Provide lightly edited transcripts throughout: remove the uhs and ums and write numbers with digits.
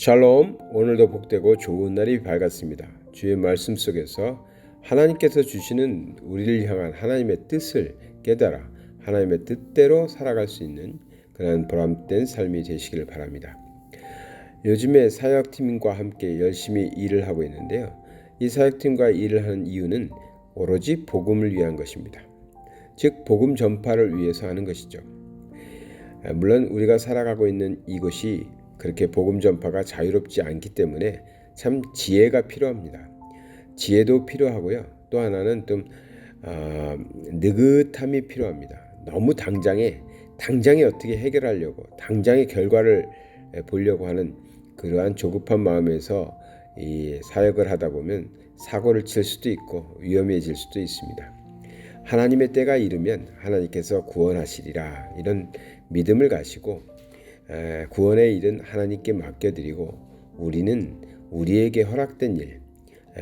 샬롬, 오늘도 복되고 좋은 날이 밝았습니다. 주의 말씀 속에서 하나님께서 주시는 우리를 향한 하나님의 뜻을 깨달아 하나님의 뜻대로 살아갈 수 있는 그런 보람된 삶이 되시기를 바랍니다. 요즘에 사역팀과 함께 열심히 일을 하고 있는데요. 이 사역팀과 일을 하는 이유는 오로지 복음을 위한 것입니다. 즉 복음 전파를 위해서 하는 것이죠. 물론 우리가 살아가고 있는 이곳이 그렇게 복음 전파가 자유롭지 않기 때문에 참 지혜가 필요합니다. 지혜도 필요하고요. 또 하나는 좀 느긋함이 필요합니다. 너무 당장에 어떻게 해결하려고 당장의 결과를 보려고 하는 그러한 조급한 마음에서 이 사역을 하다 보면 사고를 칠 수도 있고 위험해질 수도 있습니다. 하나님의 때가 이르면 하나님께서 구원하시리라 이런 믿음을 가지고 구원의 일은 하나님께 맡겨드리고 우리는 우리에게 허락된 일,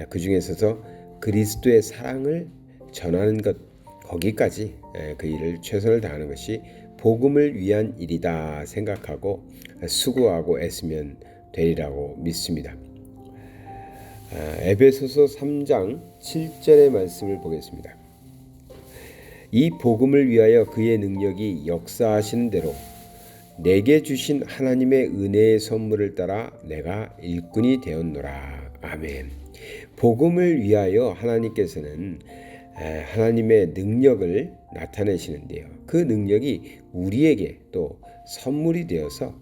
그 중에서도 그리스도의 사랑을 전하는 것 거기까지 그 일을 최선을 다하는 것이 복음을 위한 일이다 생각하고 수고하고 애쓰면 되리라고 믿습니다. 에베소서 3장 7절의 말씀을 보겠습니다. 이 복음을 위하여 그의 능력이 역사하시는 대로 내게 주신 하나님의 은혜의 선물을 따라 내가 일꾼이 되었노라. 아멘. 복음을 위하여 하나님께서는 하나님의 능력을 나타내시는데요. 그 능력이 우리에게 또 선물이 되어서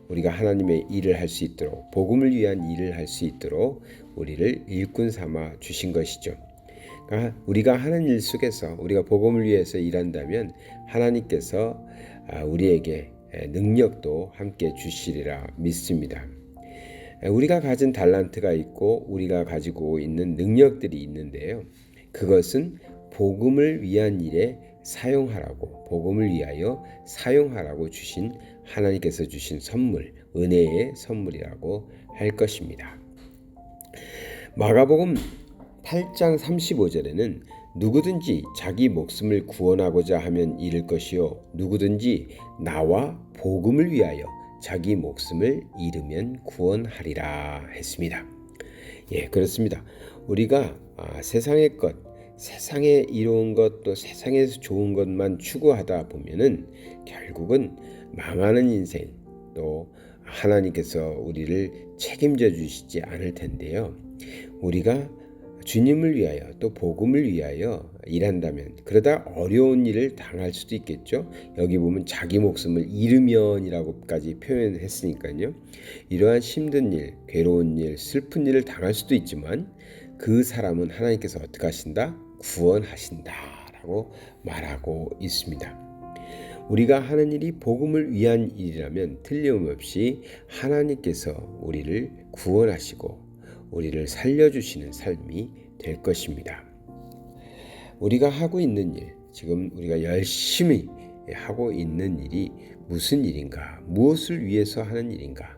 우리가 하나님의 일을 할 수 있도록 복음을 위한 일을 할 수 있도록 우리를 일꾼 삼아 주신 것이죠. 그러니까 우리가 하는 일 속에서 우리가 복음을 위해서 일한다면 하나님께서 우리에게 능력도 함께 주시리라 믿습니다. 우리가 가진 달란트가 있고 우리가 가지고 있는 능력들이 있는데요. 그것은 복음을 위한 일에 사용하라고 복음을 위하여 사용하라고 주신 하나님께서 주신 선물, 은혜의 선물이라고 할 것입니다. 마가복음 8장 35절에는 누구든지 자기 목숨을 구원하고자 하면 잃을 것이요 누구든지 나와 복음을 위하여 자기 목숨을 잃으면 구원하리라 했습니다. 예, 그렇습니다. 우리가 세상의 것, 세상에 이로운 것, 또 세상에서 좋은 것만 추구하다 보면은 결국은 망하는 인생, 또 하나님께서 우리를 책임져 주시지 않을 텐데요. 우리가 주님을 위하여 또 복음을 위하여 일한다면 그러다 어려운 일을 당할 수도 있겠죠. 여기 보면 자기 목숨을 잃으면이라고까지 표현했으니까요. 이러한 힘든 일, 괴로운 일, 슬픈 일을 당할 수도 있지만 그 사람은 하나님께서 어떻게 하신다? 구원하신다라고 말하고 있습니다. 우리가 하는 일이 복음을 위한 일이라면 틀림없이 하나님께서 우리를 구원하시고 우리를 살려주시는 삶이 될 것입니다. 우리가 하고 있는 일, 지금 우리가 열심히 하고 있는 일이 무슨 일인가? 무엇을 위해서 하는 일인가?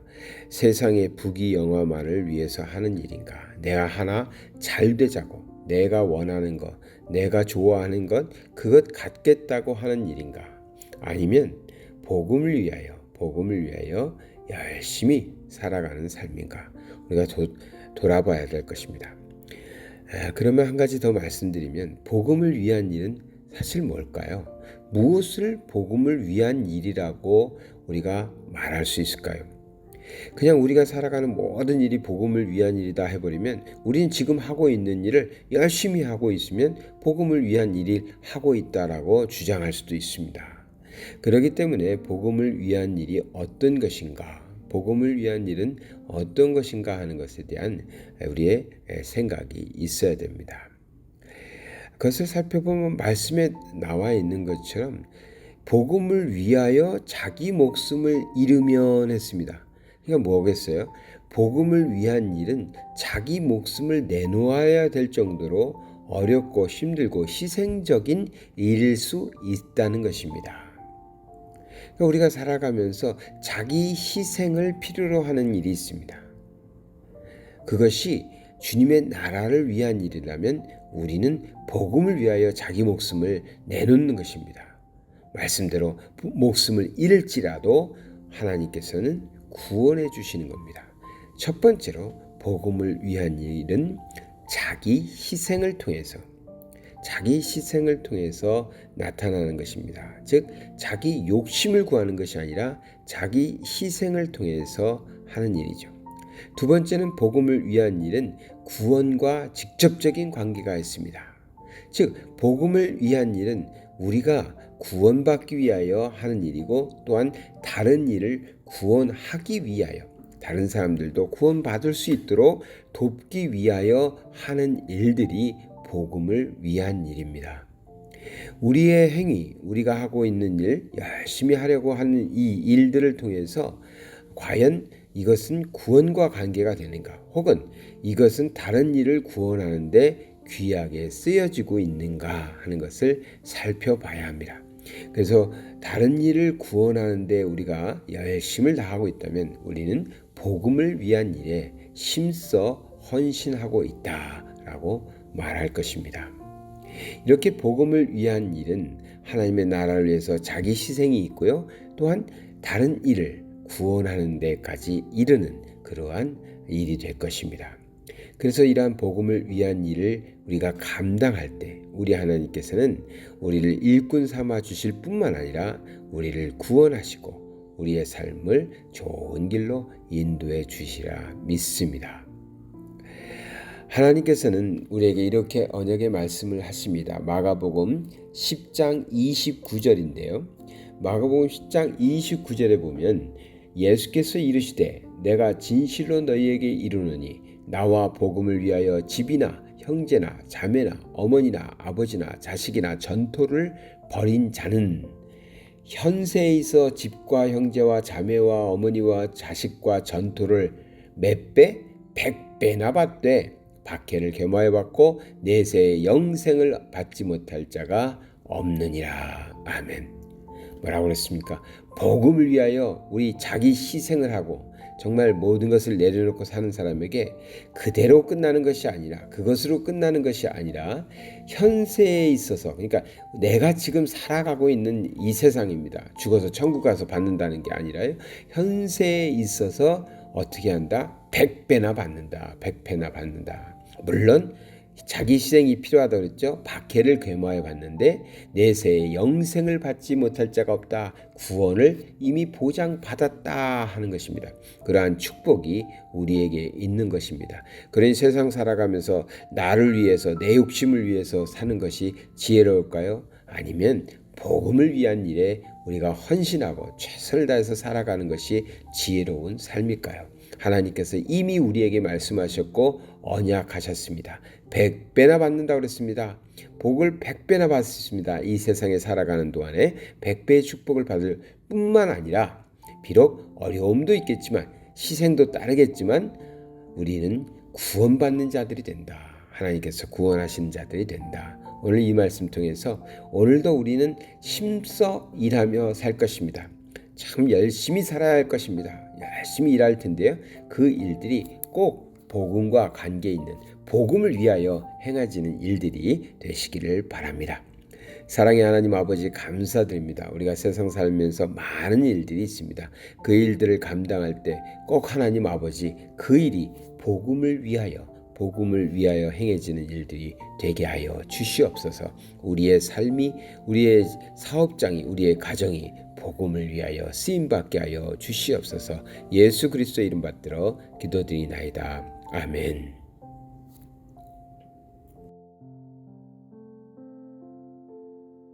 세상의 부귀영화만을 위해서 하는 일인가? 내가 하나 잘 되자고 내가 원하는 것, 내가 좋아하는 것, 그것 갖겠다고 하는 일인가? 아니면 복음을 위하여 열심히 살아가는 삶인가? 우리가 돌아봐야 될 것입니다. 그러면 한 가지 더 말씀드리면 복음을 위한 일은 사실 뭘까요? 무엇을 복음을 위한 일이라고 우리가 말할 수 있을까요? 그냥 우리가 살아가는 모든 일이 복음을 위한 일이다 해버리면 우리는 지금 하고 있는 일을 열심히 하고 있으면 복음을 위한 일을 하고 있다라고 주장할 수도 있습니다. 그렇기 때문에 복음을 위한 일이 어떤 것인가? 복음을 위한 일은 어떤 것인가 하는 것에 대한 우리의 생각이 있어야 됩니다. 그것을 살펴보면 말씀에 나와 있는 것처럼 복음을 위하여 자기 목숨을 잃으면 했습니다. 그러니까 뭐겠어요? 복음을 위한 일은 자기 목숨을 내놓아야 될 정도로 어렵고 힘들고 희생적인 일일 수 있다는 것입니다. 그러니까 우리가 살아가면서 자기 희생을 필요로 하는 일이 있습니다. 그것이 주님의 나라를 위한 일이라면 우리는 복음을 위하여 자기 목숨을 내놓는 것입니다. 말씀대로 목숨을 잃을지라도 하나님께서는 구원해 주시는 겁니다. 첫 번째로 복음을 위한 일은 자기 희생을 통해서 나타나는 것입니다. 즉 자기 욕심을 구하는 것이 아니라 자기 희생을 통해서 하는 일이죠. 두 번째는 복음을 위한 일은 구원과 직접적인 관계가 있습니다. 즉 복음을 위한 일은 우리가 구원받기 위하여 하는 일이고 또한 다른 일을 구원하기 위하여 다른 사람들도 구원받을 수 있도록 돕기 위하여 하는 일들이 복음을 위한 일입니다. 우리의 행위, 우리가 하고 있는 일, 열심히 하려고 하는 이 일들을 통해서 과연 이것은 구원과 관계가 되는가, 혹은 이것은 다른 일을 구원하는데 귀하게 쓰여지고 있는가 하는 것을 살펴봐야 합니다. 그래서 다른 일을 구원하는데 우리가 열심을 다하고 있다면 우리는 복음을 위한 일에 힘써 헌신하고 있다라고 말할 것입니다. 이렇게 복음을 위한 일은 하나님의 나라를 위해서 자기 희생이 있고요. 또한 다른 일을 구원하는 데까지 이르는 그러한 일이 될 것입니다. 그래서 이러한 복음을 위한 일을 우리가 감당할 때 우리 하나님께서는 우리를 일꾼 삼아 주실 뿐만 아니라 우리를 구원하시고 우리의 삶을 좋은 길로 인도해 주시라 믿습니다. 하나님께서는 우리에게 이렇게 언약의 말씀을 하십니다. 마가복음 10장 29절인데요. 마가복음 10장 29절에 보면 예수께서 이르시되 내가 진실로 너희에게 이르노니 나와 복음을 위하여 집이나 형제나 자매나 어머니나 아버지나 자식이나 전토를 벌인 자는 현세에 있어 집과 형제와 자매와 어머니와 자식과 전토를 몇 배? 100배나 받되 박해를 겸하여 받고 내세의 영생을 받지 못할 자가 없느니라. 아멘. 뭐라고 그랬습니까? 복음을 위하여 우리 자기 희생을 하고 정말 모든 것을 내려놓고 사는 사람에게 그대로 끝나는 것이 아니라 그것으로 끝나는 것이 아니라 현세에 있어서, 그러니까 내가 지금 살아가고 있는 이 세상입니다. 죽어서 천국 가서 받는다는 게 아니라요. 현세에 있어서 어떻게 한다? 100배나 받는다. 100배나 받는다. 물론 자기 희생이 필요하다고 그랬죠. 박해를 겸하여 받는데 내세의 영생을 받지 못할 자가 없다. 구원을 이미 보장받았다 하는 것입니다. 그러한 축복이 우리에게 있는 것입니다. 그런 세상 살아가면서 나를 위해서 내 욕심을 위해서 사는 것이 지혜로울까요? 아니면 복음을 위한 일에 우리가 헌신하고 최선을 다해서 살아가는 것이 지혜로운 삶일까요? 하나님께서 이미 우리에게 말씀하셨고 언약하셨습니다. 100배나 받는다고 그랬습니다. 복을 100배나 받습니다. 이 세상에 살아가는 동안에 100배의 축복을 받을 뿐만 아니라 비록 어려움도 있겠지만 희생도 따르겠지만 우리는 구원받는 자들이 된다. 하나님께서 구원하시는 자들이 된다. 오늘 이 말씀 통해서 오늘도 우리는 힘써 일하며 살 것입니다. 참 열심히 살아야 할 것입니다. 열심히 일할 텐데요. 그 일들이 꼭 복음과 관계 있는 복음을 위하여 행해지는 일들이 되시기를 바랍니다. 사랑의 하나님 아버지 감사드립니다. 우리가 세상 살면서 많은 일들이 있습니다. 그 일들을 감당할 때 꼭 하나님 아버지 그 일이 복음을 위하여 행해지는 일들이 되게 하여 주시옵소서. 우리의 삶이, 우리의 사업장이, 우리의 가정이 복음을 위하여 쓰임받게 하여 주시옵소서. 예수 그리스도의 이름 받들어 기도드리나이다. 아멘.